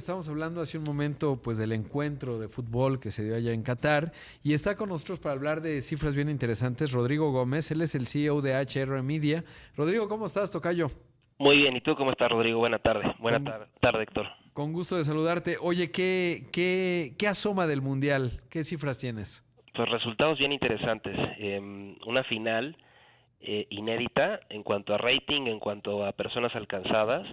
Estamos hablando hace un momento pues del encuentro de fútbol que se dio allá en Qatar y está con nosotros para hablar de cifras bien interesantes Rodrigo Gómez, él es el CEO de HR Media. Rodrigo, ¿cómo estás, tocayo? Muy bien, ¿y tú cómo estás, Rodrigo? Buena tarde. Con, Tarde, Héctor. con gusto de saludarte. Oye, ¿qué asoma del Mundial? ¿Qué cifras tienes? Pues resultados bien interesantes. Una final inédita en cuanto a rating, en cuanto a personas alcanzadas,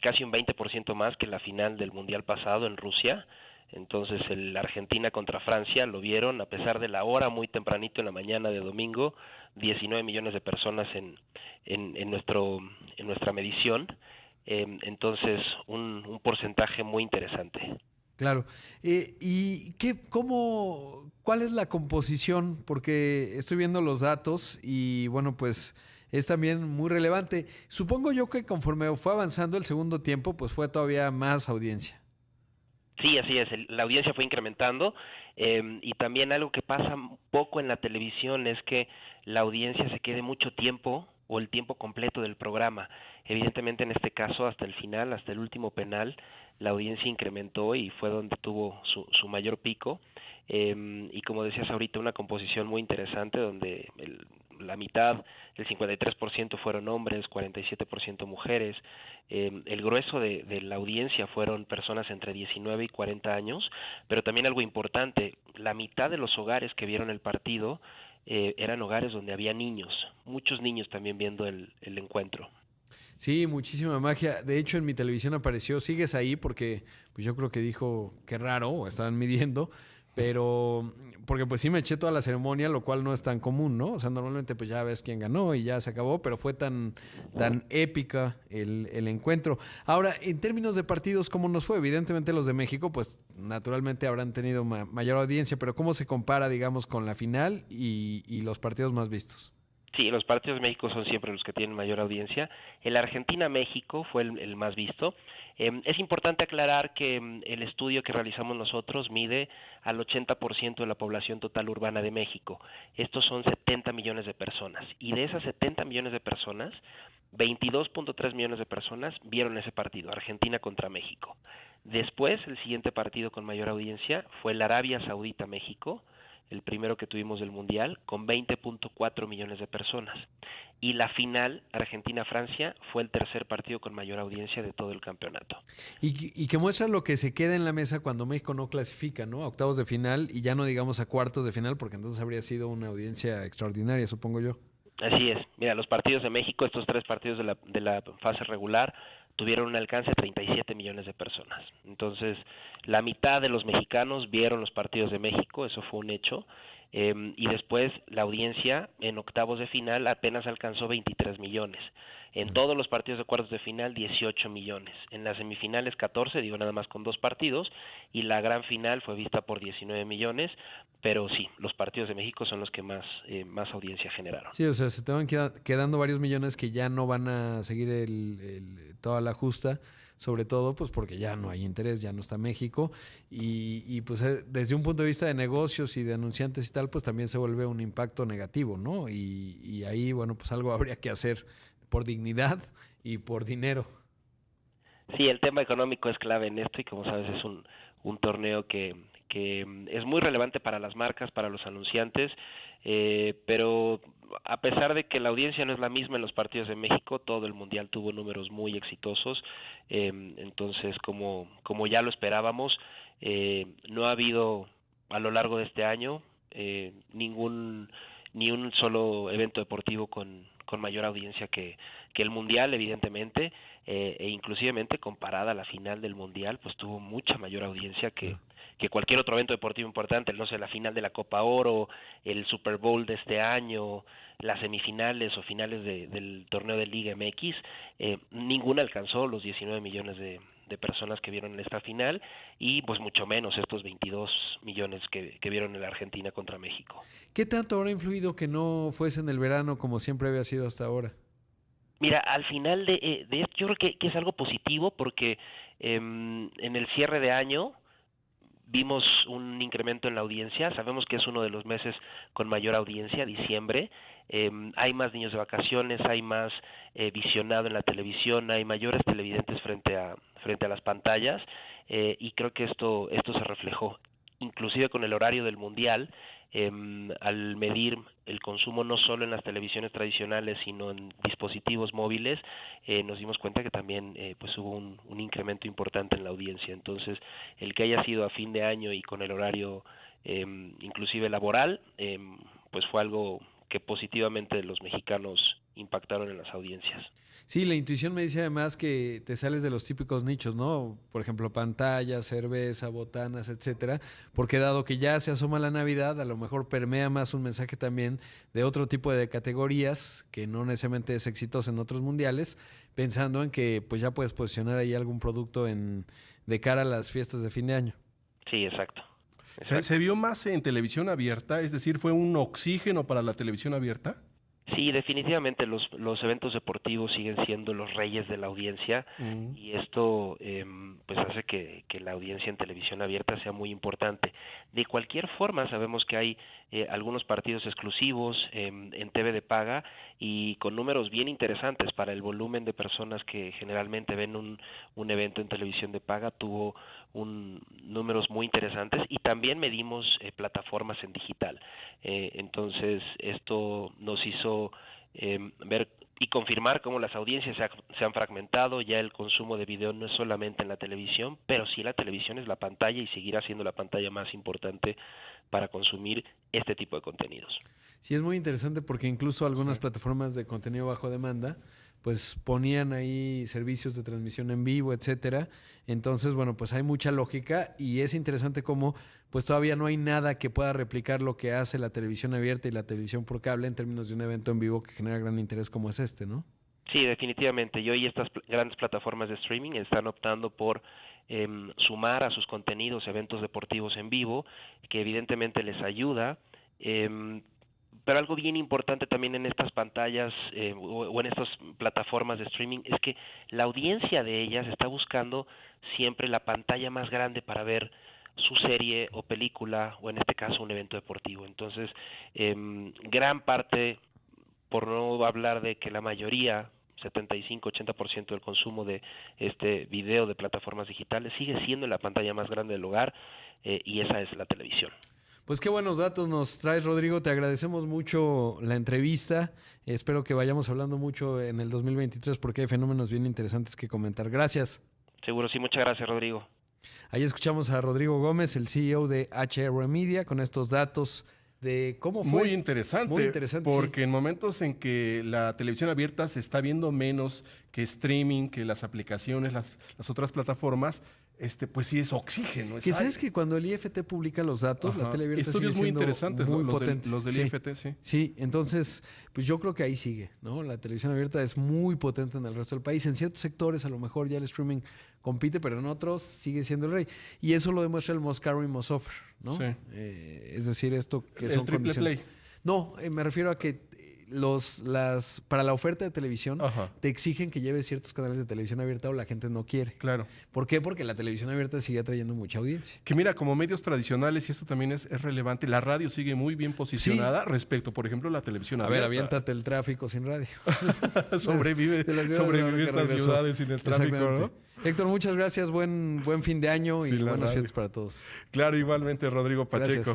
casi un 20% más que la final del Mundial pasado en Rusia. Entonces, el Argentina contra Francia lo vieron a pesar de la hora muy tempranito en la mañana de domingo, 19 millones de personas en nuestra medición. Entonces, un porcentaje muy interesante. Claro. ¿Cuál es la composición? Porque estoy viendo los datos y bueno, pues es también muy relevante. Supongo yo que conforme fue avanzando el segundo tiempo, pues fue todavía más audiencia. Sí, así es. La audiencia fue incrementando y también algo que pasa un poco en la televisión es que la audiencia se quede mucho tiempo o el tiempo completo del programa. Evidentemente en este caso hasta el final, hasta el último penal, la audiencia incrementó y fue donde tuvo su mayor pico. Y como decías ahorita, una composición muy interesante donde la mitad, el 53% fueron hombres, 47% mujeres. El grueso de la audiencia fueron personas entre 19 y 40 años, pero también algo importante, la mitad de los hogares que vieron el partido eran hogares donde había niños, muchos niños también viendo el encuentro. Sí, muchísima magia. De hecho, en mi televisión apareció, sigues ahí porque pues yo creo que dijo, qué raro, o estaban midiendo, pero porque pues sí me eché toda la ceremonia, lo cual no es tan común, ¿no? O sea, normalmente pues ya ves quién ganó y ya se acabó, pero fue tan épica el encuentro. Ahora, en términos de partidos, ¿cómo nos fue? Evidentemente los de México, pues naturalmente habrán tenido mayor audiencia, pero ¿cómo se compara, digamos, con la final y los partidos más vistos? Sí, los partidos de México son siempre los que tienen mayor audiencia. El Argentina-México fue el más visto. Es importante aclarar que el estudio que realizamos nosotros mide al 80% de la población total urbana de México. Estos son 70 millones de personas. Y de esas 70 millones de personas, 22.3 millones de personas vieron ese partido, Argentina contra México. Después, el siguiente partido con mayor audiencia fue el Arabia Saudita-México, el primero que tuvimos del Mundial, con 20.4 millones de personas. Y la final, Argentina-Francia, fue el tercer partido con mayor audiencia de todo el campeonato. Y que muestra lo que se queda en la mesa cuando México no clasifica, ¿no? A octavos de final y ya no digamos a cuartos de final, porque entonces habría sido una audiencia extraordinaria, supongo yo. Así es. Mira, los partidos de México, estos tres partidos de la fase regular, tuvieron un alcance de 37 millones de personas. Entonces, la mitad de los mexicanos vieron los partidos de México, eso fue un hecho. Y después la audiencia en octavos de final apenas alcanzó 23 millones. En todos los partidos de cuartos de final 18 millones. En las semifinales 14, digo nada más con dos partidos, y la gran final fue vista por 19 millones, pero sí, los partidos de México son los que más audiencia generaron. Sí, o sea, se te van quedando varios millones que ya no van a seguir toda la justa, sobre todo pues porque ya no hay interés, ya no está México y pues desde un punto de vista de negocios y de anunciantes y tal, pues también se vuelve un impacto negativo, ¿no? Y ahí, bueno, pues algo habría que hacer por dignidad y por dinero. Sí, el tema económico es clave en esto y como sabes es un torneo que es muy relevante para las marcas, para los anunciantes, pero a pesar de que la audiencia no es la misma en los partidos de México, todo el mundial tuvo números muy exitosos, entonces como ya lo esperábamos, no ha habido a lo largo de este año ni un solo evento deportivo con mayor audiencia que el mundial, evidentemente, e inclusivemente comparada a la final del mundial, pues tuvo mucha mayor audiencia que cualquier otro evento deportivo importante, no sé, la final de la Copa Oro, el Super Bowl de este año, las semifinales o finales del torneo de Liga MX, ninguna alcanzó los 19 millones de personas que vieron esta final y pues mucho menos estos 22 millones que vieron en la Argentina contra México. ¿Qué tanto habrá influido que no fuese en el verano como siempre había sido hasta ahora? Mira, al final de esto yo creo que es algo positivo porque en el cierre de año vimos un incremento en la audiencia. Sabemos que es uno de los meses con mayor audiencia, diciembre. Hay más niños de vacaciones, hay más visionado en la televisión, hay mayores televidentes frente a las pantallas, y creo que esto se reflejó inclusive con el horario del mundial. Al medir el consumo no solo en las televisiones tradicionales sino en dispositivos móviles, nos dimos cuenta que también pues hubo un incremento importante en la audiencia. Entonces, el que haya sido a fin de año y con el horario inclusive laboral, pues fue algo que positivamente los mexicanos impactaron en las audiencias. Sí, la intuición me dice además que te sales de los típicos nichos, ¿no? Por ejemplo, pantallas, cerveza, botanas, etcétera, porque dado que ya se asoma la Navidad, a lo mejor permea más un mensaje también de otro tipo de categorías que no necesariamente es exitoso en otros mundiales, pensando en que pues ya puedes posicionar ahí algún producto de cara a las fiestas de fin de año. Sí, exacto. ¿Se vio más en televisión abierta? Es decir, ¿fue un oxígeno para la televisión abierta? Sí, definitivamente los eventos deportivos siguen siendo los reyes de la audiencia, y esto pues hace que la audiencia en televisión abierta sea muy importante. De cualquier forma, sabemos que hay algunos partidos exclusivos en TV de paga y con números bien interesantes para el volumen de personas que generalmente ven un evento en televisión de paga. Tuvo números muy interesantes, y también medimos plataformas en digital. Entonces, esto nos hizo ver y confirmar cómo las audiencias se han fragmentado. Ya el consumo de video no es solamente en la televisión, pero sí la televisión es la pantalla y seguirá siendo la pantalla más importante para consumir este tipo de contenidos. Sí, es muy interesante porque incluso algunas plataformas de contenido bajo demanda pues ponían ahí servicios de transmisión en vivo, etcétera. Entonces, bueno, pues hay mucha lógica y es interesante cómo pues todavía no hay nada que pueda replicar lo que hace la televisión abierta y la televisión por cable en términos de un evento en vivo que genera gran interés como es este, ¿no? Sí, definitivamente. Y hoy estas grandes plataformas de streaming están optando por sumar a sus contenidos eventos deportivos en vivo, que evidentemente les ayuda. Pero algo bien importante también en estas pantallas o en estas plataformas de streaming es que la audiencia de ellas está buscando siempre la pantalla más grande para ver su serie o película, o en este caso un evento deportivo. Entonces, gran parte, por no hablar de que la mayoría, 75-80% del consumo de este video de plataformas digitales sigue siendo en la pantalla más grande del hogar, y esa es la televisión. Pues qué buenos datos nos traes, Rodrigo. Te agradecemos mucho la entrevista. Espero que vayamos hablando mucho en el 2023 porque hay fenómenos bien interesantes que comentar. Gracias. Seguro, sí. Muchas gracias, Rodrigo. Ahí escuchamos a Rodrigo Gómez, el CEO de HR Media, con estos datos de cómo fue. Muy interesante, porque sí, en momentos en que la televisión abierta se está viendo menos que streaming, que las aplicaciones, las otras plataformas, pues sí es oxígeno. Que sabes que cuando el IFT publica los datos, la tele abierta estudios sigue muy interesantes, muy los potente. Los del IFT, sí. Sí, entonces, pues yo creo que ahí sigue, ¿no? La televisión abierta es muy potente en el resto del país. En ciertos sectores a lo mejor ya el streaming compite, pero en otros sigue siendo el rey. Y eso lo demuestra el Most Caro y Most Offer, ¿no? Sí. Es decir, esto que son el triple condiciones. play. No, me refiero a que para la oferta de televisión te exigen que lleves ciertos canales de televisión abierta o la gente no quiere. Claro. ¿Por qué? Porque la televisión abierta sigue atrayendo mucha audiencia. Que mira, como medios tradicionales, y esto también es relevante, la radio sigue muy bien posicionada respecto, por ejemplo, a la televisión abierta. A ver, aviéntate el tráfico sin radio. Sobrevive estas ciudades sin el tráfico, ¿no? Héctor, muchas gracias. Buen fin de año y buenas fiestas para todos. Claro, igualmente, Rodrigo Pacheco. Gracias.